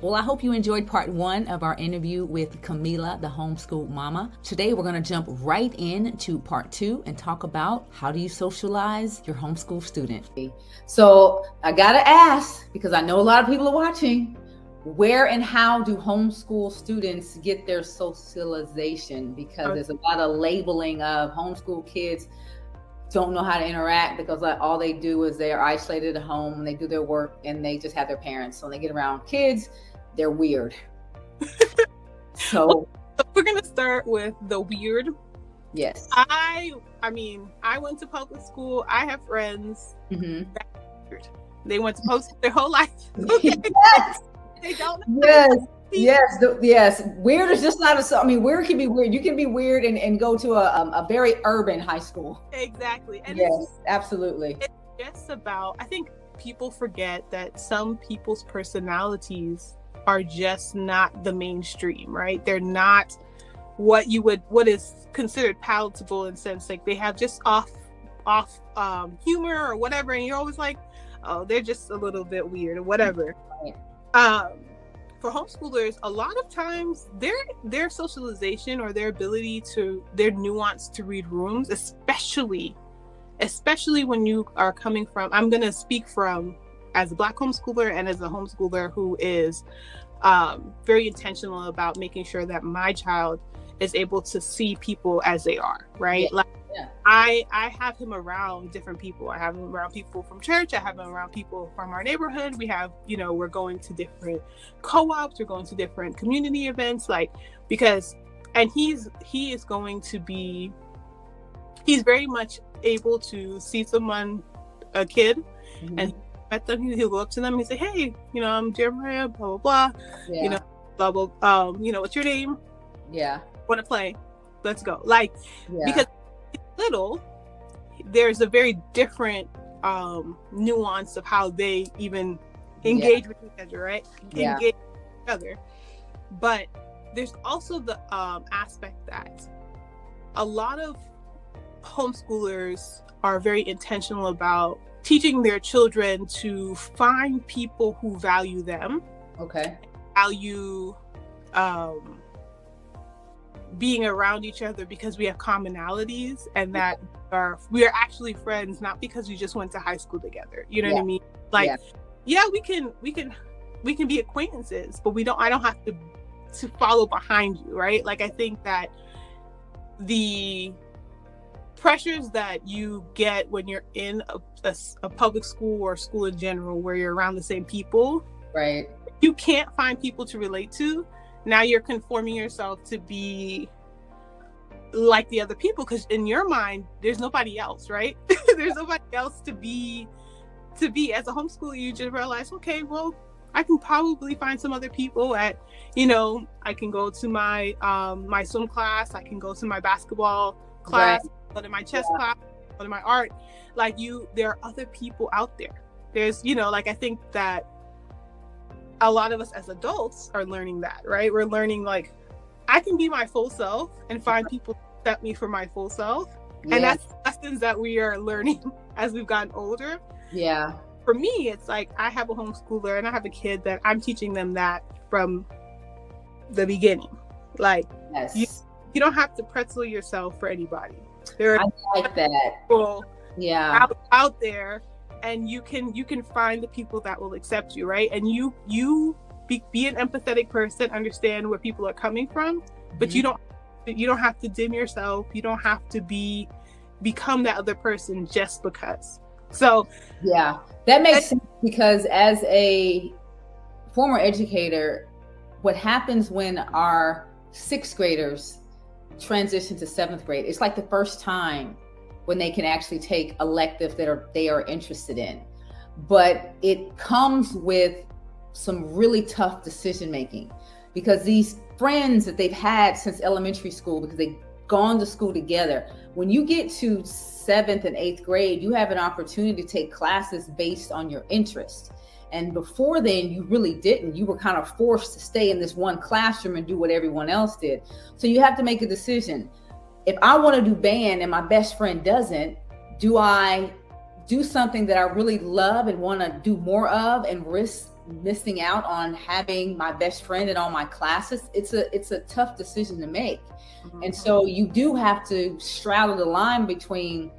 Well, I hope you enjoyed part 1 of our interview with Kamilah, the Homeschool Mama. Today, we're going to jump right into part 2 and talk about how do you socialize your homeschool student. So I got to ask, because I know a lot of people are watching, where and how do homeschool students get their socialization? Because there's a lot of labeling of homeschool kids don't know how to interact because all they do is they're isolated at home and they do their work and they just have their parents. So when they get around kids, they're weird. So we're going to start with the weird. Yes. I mean, I went to public school. I have friends that are weird. They went to public school their whole life. Okay. Yes. They don't know. Yes. Weird is just not weird can be weird. You can be weird and go to a very urban high school. Exactly. And yes, absolutely. It's just about, I think people forget that some people's personalities are just not the mainstream, right? They're not what is considered palatable in sense, like they have just off humor or whatever, and you're always like, oh, they're just a little bit weird or whatever. Right. For homeschoolers, a lot of times their socialization or their ability their nuance to read rooms, especially when you are coming from, I'm going to speak from as a Black homeschooler and as a homeschooler who is very intentional about making sure that my child is able to see people as they are, right? I have him around different people. I have him around people from church. I have him around people from our neighborhood. We have, we're going to different co-ops. We're going to different community events, he is going to be, he's very much able to see a kid, and met them, he'll go up to them and say, hey, I'm Jeremiah, blah, blah, blah, blah, blah, what's your name? Yeah. Want to play? Let's go. Because little, there's a very different nuance of how they even engage with each other, right? Engage with each other. But there's also the aspect that a lot of homeschoolers are very intentional about teaching their children to find people who value them. Okay. Value being around each other because we have commonalities, and that we are actually friends, not because we just went to high school together. You know what I mean? We can be acquaintances, but I don't have to follow behind you, right? I think that the pressures that you get when you're in a public school or school in general, where you're around the same people, right? You can't find people to relate to. Now you're conforming yourself to be like the other people, because in your mind, there's nobody else, right? There's nobody else to be as a homeschooler. You just realize, okay, well, I can probably find some other people at, I can go to my my swim class, I can go to my basketball class, go to my chess class, go to my art. There are other people out there. There's, I think that a lot of us as adults are learning that, right? We're learning I can be my full self and find people to accept me for my full self. Yes. And that's lessons that we are learning as we've gotten older. Yeah. For me, it's I have a homeschooler and I have a kid that I'm teaching them that from the beginning. Yes. You don't have to pretzel yourself for anybody. I like that. People out there, and you can find the people that will accept you, right? And you be an empathetic person, understand where people are coming from, but you don't have to dim yourself. You don't have to become that other person just because. So that makes sense, because as a former educator, what happens when our 6th graders transition to 7th grade, it's like the first time when they can actually take electives that they are interested in. But it comes with some really tough decision making, because these friends that they've had since elementary school, because they've gone to school together, when you get to 7th and 8th grade, you have an opportunity to take classes based on your interest. And before then, you really didn't. You were kind of forced to stay in this one classroom and do what everyone else did. So you have to make a decision. If I want to do band and my best friend doesn't, do I do something that I really love and want to do more of and risk missing out on having my best friend in all my classes. It's a tough decision to make. Mm-hmm. And so you do have to straddle the line between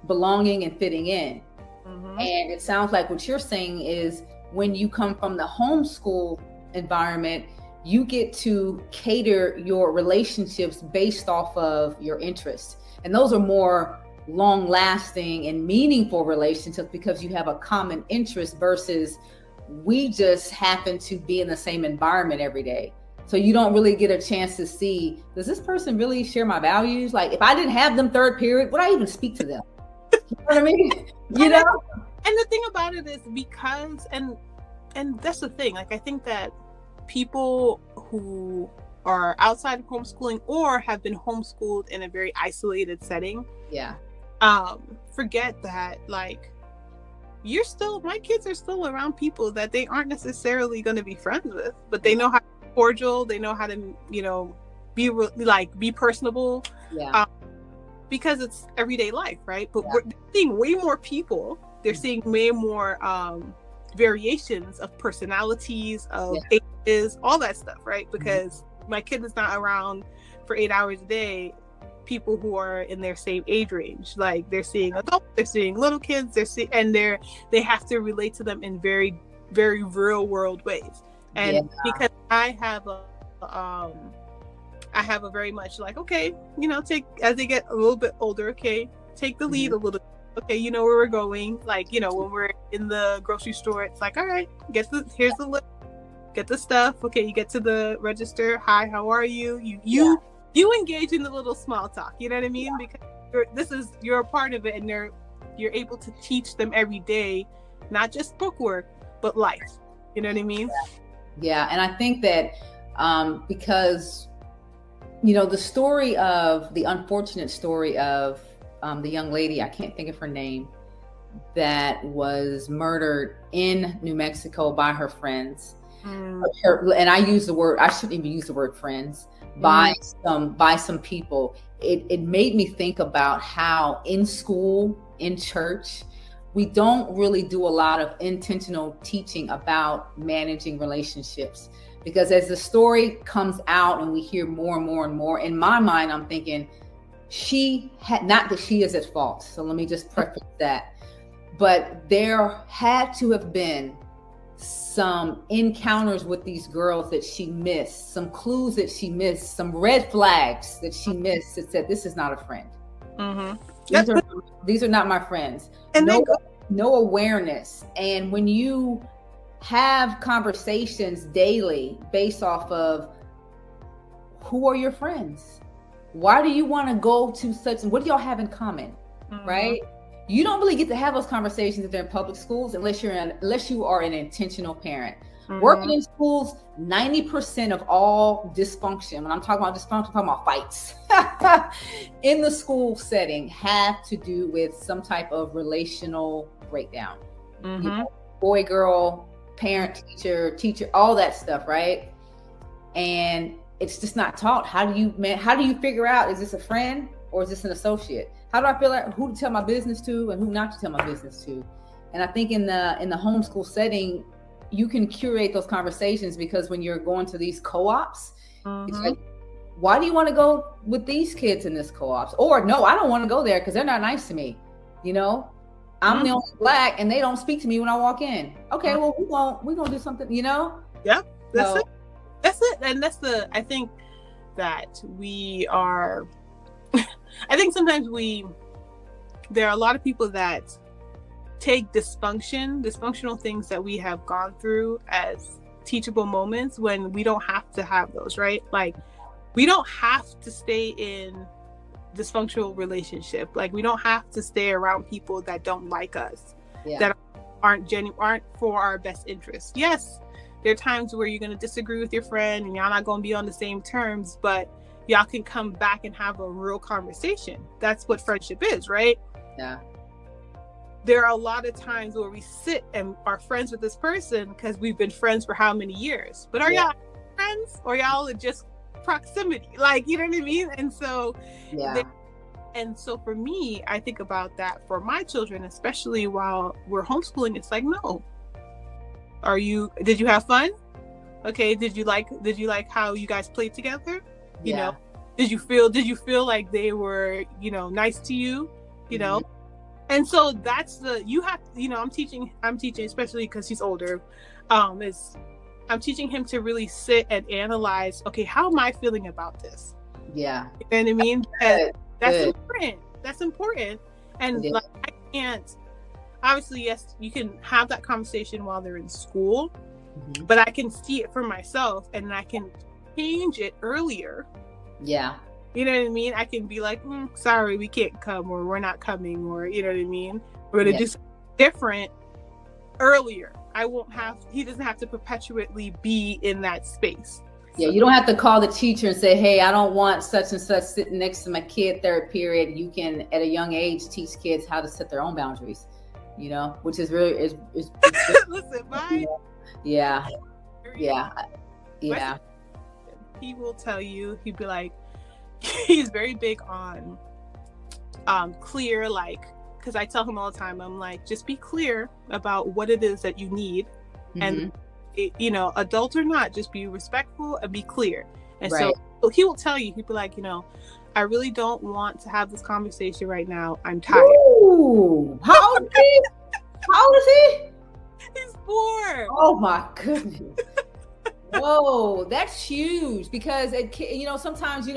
belonging and fitting in. Mm-hmm. And it sounds like what you're saying is when you come from the homeschool environment, you get to cater your relationships based off of your interests. And those are more long lasting and meaningful relationships because you have a common interest versus we just happen to be in the same environment every day. So you don't really get a chance to see, does this person really share my values? Like if I didn't have them third period, would I even speak to them? You know what I mean? You know? And the thing about it is because, and that's the thing, like I think that people who are outside of homeschooling or have been homeschooled in a very isolated setting, forget that like my kids are still around people that they aren't necessarily going to be friends with, but they know how to be cordial, they know how to, you know, be personable, because it's everyday life, right? But we're seeing way more people. They're seeing way more variations of personalities, of ages, all that stuff, right? Because my kid is not around for 8 hours a day people who are in their same age range. Like they're seeing adults, they're seeing little kids, they have to relate to them in very, very real world ways. And because I have a very much like, okay, you know, as they get a little bit older, okay, take the lead a little. Okay, you know where we're going. Like, you know, when we're in the grocery store, it's like, all right, here's the list, get the stuff. Okay, you get to the register. Hi, how are you? You engage in the little small talk. You know what I mean? Because you're a part of it, and you're able to teach them every day, not just bookwork, but life. You know what I mean? Yeah, and I think that because, you know, the unfortunate story of the young lady, I can't think of her name, that was murdered in New Mexico by her friends. And I shouldn't even use the word friends, by some people. It made me think about how in school, in church, we don't really do a lot of intentional teaching about managing relationships. Because as the story comes out and we hear more and more and more, in my mind, I'm thinking, not that she is at fault. So let me just preface that. But there had to have been some encounters with these girls that she missed, some clues that she missed, some red flags that she missed that said, this is not a friend. These are not my friends. And no awareness. And when you have conversations daily based off of who are your friends? Why do you want to go to what do y'all have in common? Right? You don't really get to have those conversations if they're in public schools unless you are an intentional parent. Working in schools, 90% of all dysfunction, when I'm talking about dysfunction, I'm talking about fights in the school setting, have to do with some type of relational breakdown. You know, boy, girl, parent, teacher, all that stuff, right? And it's just not taught. How do you figure out, is this a friend or is this an associate? How do I feel like who to tell my business to and who not to tell my business to? And I think in the homeschool setting, you can curate those conversations, because when you're going to these co-ops, it's like, why do you want to go with these kids in this co-ops? Or no, I don't want to go there because they're not nice to me. You know, I'm the only Black and they don't speak to me when I walk in. Okay, well, we're gonna do something, you know? Yeah, that's it. And I think that we are, I think sometimes there are a lot of people that take dysfunctional things that we have gone through as teachable moments when we don't have to have those, right? Like we don't have to stay in dysfunctional relationship. Like we don't have to stay around people that don't like us, that aren't for our best interest. Yes, there are times where you're going to disagree with your friend and y'all not going to be on the same terms, but y'all can come back and have a real conversation. That's what friendship is, right? Yeah. There are a lot of times where we sit and are friends with this person because we've been friends for how many years? But are y'all friends, or y'all just proximity? Like, you know what I mean? And so, so for me, I think about that for my children, especially while we're homeschooling. It's like, no, Did you have fun? Okay, did you like how you guys played together? You know, did you feel like they were, nice to you? You know? And so that's I'm teaching especially because he's older, I'm teaching him to really sit and analyze, okay, how am I feeling about this? Yeah. You know what I mean? That's important. And like, I can't, obviously, yes, you can have that conversation while they're in school, but I can see it for myself and I can change it earlier. Yeah. You know what I mean? I can be like, sorry, we can't come, or we're not coming, or you know what I mean? We're going to do something different earlier. He doesn't have to perpetually be in that space. Yeah, you don't have to call the teacher and say, hey, I don't want such and such sitting next to my kid third period. You can, at a young age, teach kids how to set their own boundaries, which is really, is listen, yeah. He will tell you, he'd be like, he's very big on clear, like, because I tell him all the time, I'm like, just be clear about what it is that you need. And adult or not, just be respectful and be clear. And so he will tell you, he'll be like, I really don't want to have this conversation right now. I'm tired. Ooh, how old is he? How old is he? He's 4. Oh my goodness. Whoa, that's huge, because sometimes,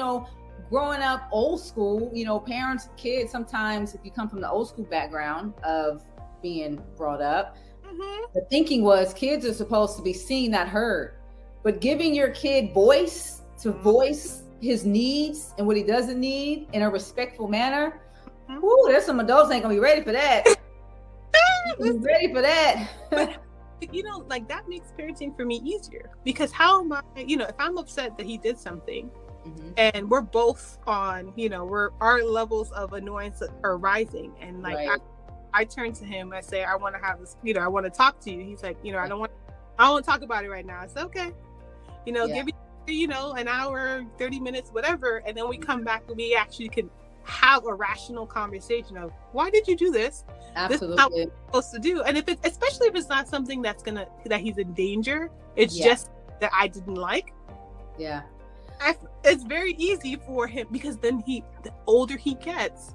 growing up old school, parents, kids, sometimes if you come from the old school background of being brought up, the thinking was kids are supposed to be seen, not heard. But giving your kid voice to voice his needs and what he doesn't need in a respectful manner, there's some adults ain't gonna be ready for that. Ready for that. Like, that makes parenting for me easier, because how am I, if I'm upset that he did something and we're both on, our levels of annoyance are rising, and like I turn to him, I say, I want to have this, I want to talk to you. He's like, I don't want to talk about it right now. I said, okay, give me, an hour, 30 minutes, whatever. And then we come back and we actually can have a rational conversation of, why did you do this? Absolutely. This is how we're supposed to do. And especially if it's not something that he's in danger, it's just that I didn't like. Yeah. It's very easy for him, because then the older he gets,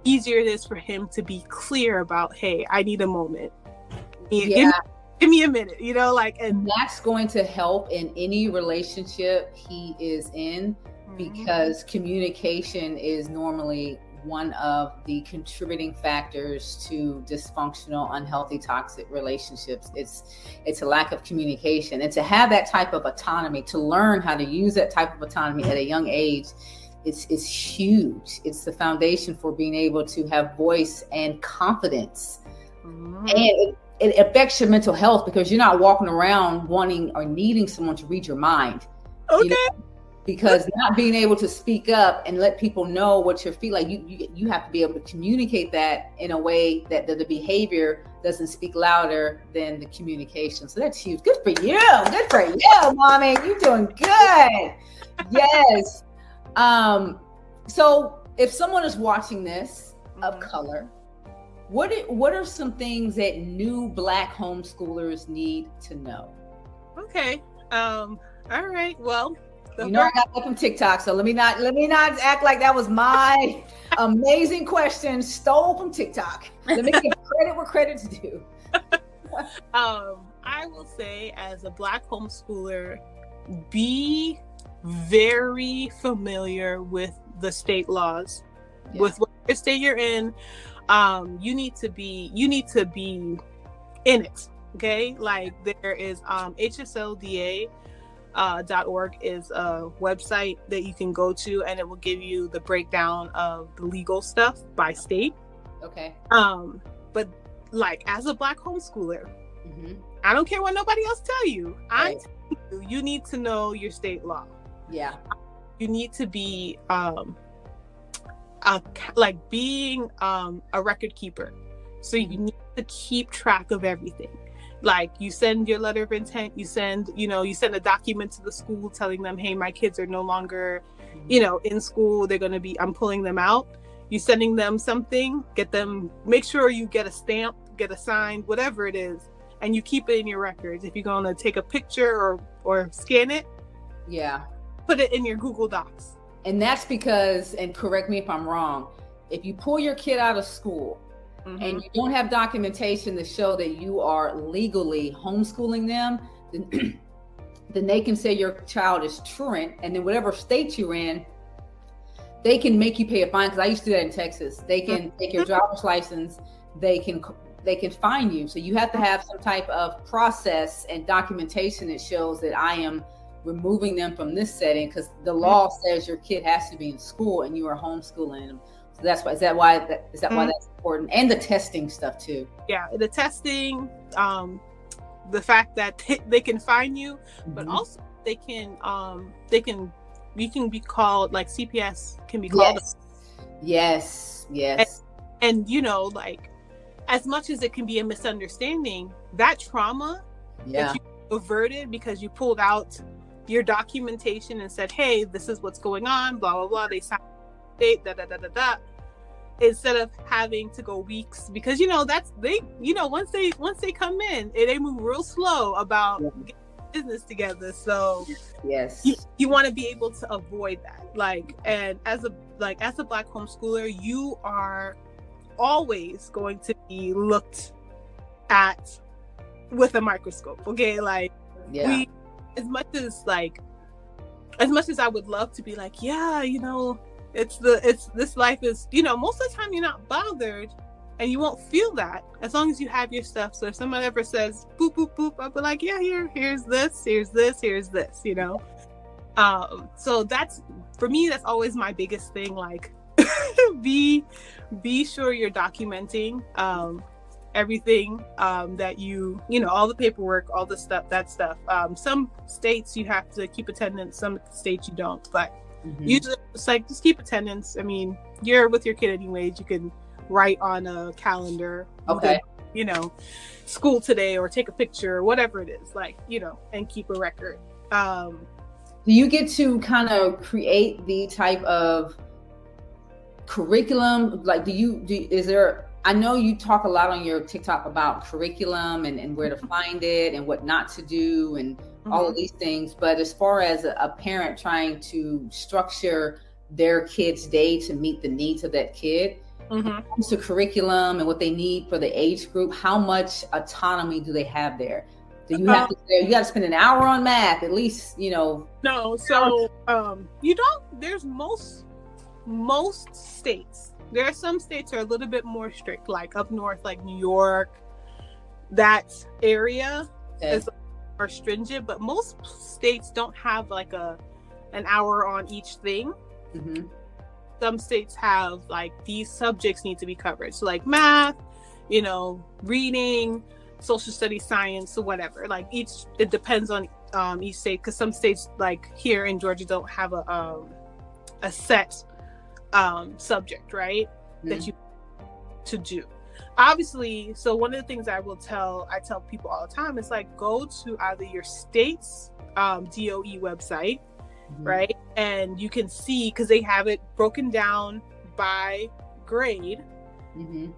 easier it is for him to be clear about, hey, I need a moment. Give me a minute, and that's going to help in any relationship he is in, because communication is normally one of the contributing factors to dysfunctional, unhealthy, toxic relationships. It's a lack of communication, and to have that type of autonomy, to learn how to use that type of autonomy at a young age, it's huge. It's the foundation for being able to have voice and confidence. And it affects your mental health, because you're not walking around wanting or needing someone to read your mind. Okay. Because not being able to speak up and let people know what you're feeling, you have to be able to communicate that in a way that the behavior doesn't speak louder than the communication. So that's huge. Good for you. Good for you, mommy. You're doing good. Yes. So if someone is watching this of color, what are some things that new Black homeschoolers need to know? Okay. All right. Well, I got that from TikTok, so let me not act like that was my amazing question stole from TikTok. Let me give credit where credit's due. I will say, as a Black homeschooler, be very familiar with the state laws, with what state you're in. You need to be in it. Okay, like there is HSLDA. .org is a website that you can go to, and it will give you the breakdown of the legal stuff by state. Okay. But like, as a Black homeschooler, I don't care what nobody else tell you. I'm telling you, you need to know your state law. Yeah. You need to be being a record keeper. So you need to keep track of everything. Like, you send your letter of intent, you send a document to the school telling them, hey, my kids are no longer, in school. They're going to be, I'm pulling them out. You sending them something, make sure you get a stamp, get a sign, whatever it is. and you keep it in your records. If you're going to take a picture or scan it, yeah, put it in your Google Docs. And that's because, and correct me if I'm wrong, if you pull your kid out of school Mm-hmm. and you don't have documentation to show that you are legally homeschooling them, then they can say your child is truant, and then whatever state you're in, they can make you pay a fine. Because I used to do that in Texas. They can take your driver's license. They can fine you. So you have to have some type of process and documentation that shows that I am removing them from this setting, because the law says your kid has to be in school and you are homeschooling them. So that's why. Is that why that's important? And the testing stuff too. Yeah, the testing, the fact that they can fine you, but also you can be called, like CPS can be called. Yes. And you know, like, as much as it can be a misunderstanding, that trauma that you averted because you pulled out your documentation and said, hey, this is what's going on, blah blah blah, they signed date, instead of having to go weeks, because once they come in, they move real slow about getting business together. So yes, you want to be able to avoid that. And as a Black homeschooler, you are always going to be looked at with a microscope. Okay, as much as I would love to be like, this life is, most of the time you're not bothered, and you won't feel that as long as you have your stuff. So if someone ever says boop boop boop, I'll be like, here's this, so that's, for me, that's always my biggest thing. Like, be sure you're documenting everything that all the paperwork, all the stuff. Some states you have to keep attendance, some states you don't, but usually it's like, just keep attendance. I mean, you're with your kid anyways. You can write on a calendar, school today, or take a picture, or whatever it is, and keep a record. Do you get to kind of create the type of curriculum? Like, I know you talk a lot on your TikTok about curriculum and where to find it and what not to do and all of these things. But as far as a parent trying to structure their kid's day to meet the needs of that kid, when it comes to curriculum and what they need for the age group, how much autonomy do they have there? Do you have to say, you got to spend an hour on math at least, No. So you don't. There's most states. There are some states that are a little bit more strict, like up north, like New York. That area is more stringent, but most states don't have like an hour on each thing. Some states have, like, these subjects need to be covered. So like math, reading, social studies, science, or whatever. Like, it depends on each state, because some states, like here in Georgia, don't have a set subject, right? That you to do. Obviously, so one of the things I tell people all the time is, like, go to either your state's DOE website, right? And you can see, because they have it broken down by grade,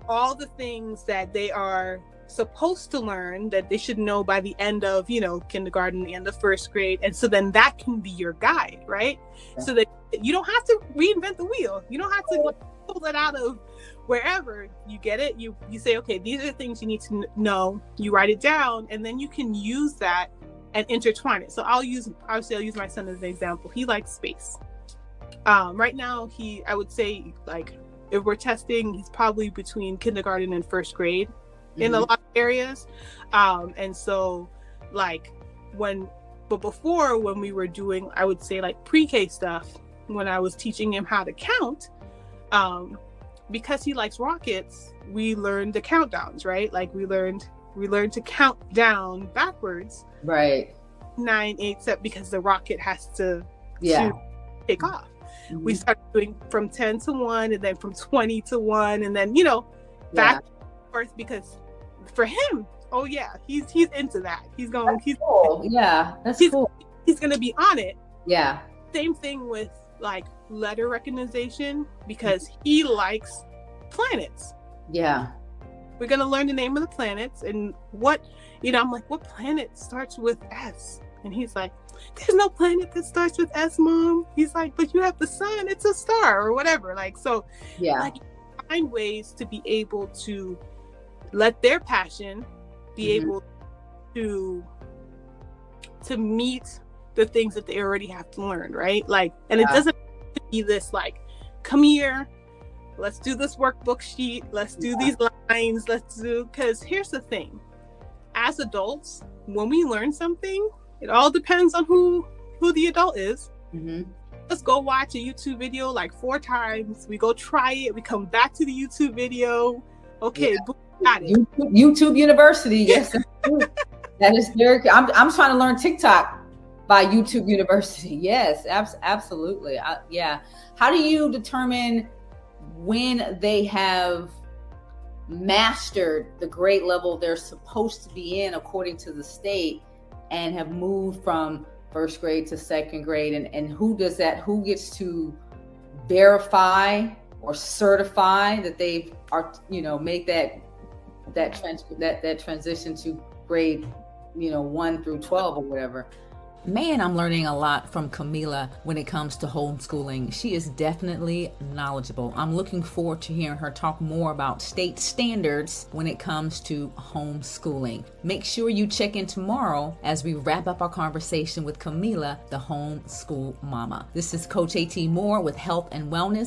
all the things that they are supposed to learn, that they should know by the end of kindergarten, the end of first grade. And so then that can be your guide, right? So that you don't have to reinvent the wheel. You don't have to pull it out of wherever. You get it, you say, okay, these are the things you need to know. You write it down, and then you can use that and intertwine it. So I'll use my son as an example. He likes space. Right now, I would say, like, if we're testing, he's probably between kindergarten and first grade in a lot of areas. And so, like, before, when we were doing, I would say, like, pre-K stuff, when I was teaching him how to count, because he likes rockets, we learned the countdowns, right? Like, we learned to count down backwards, right? 9, 8, 7, because the rocket has to take off. We started doing from 10 to 1, and then from 20 to 1, and then back and forth, because for him, he's into that. He's cool. That's cool. He's gonna be on it. Same thing with, like, letter recognition, because he likes planets. we're going to learn the name of the planets and what, I'm like, what planet starts with S? And he's like, there's no planet that starts with S, Mom. He's like, but you have the sun, it's a star or whatever. Like, so like find ways to be able to let their passion be able to meet the things that they already have to learn, right? Like, and it doesn't have to be this like, come here, let's do this workbook sheet, let's do these lines, because here's the thing. As adults, when we learn something, it all depends on who the adult is. Let's go watch a YouTube video like 4 times. We go try it. We come back to the YouTube video. Okay, boom, got it. YouTube University. Yes, that is very. I'm trying to learn TikTok by YouTube University. Yes, absolutely. How do you determine when they have mastered the grade level they're supposed to be in according to the state and have moved from first grade to second grade, and who gets to verify or certify that they are, make that transition to grade 1 through 12 or whatever? Man, I'm learning a lot from Kamilah when it comes to homeschooling. She is definitely knowledgeable. I'm looking forward to hearing her talk more about state standards when it comes to homeschooling. Make sure you check in tomorrow as we wrap up our conversation with Kamilah, the Homeschool Mama. This is Coach A.T. Moore with Health and Wellness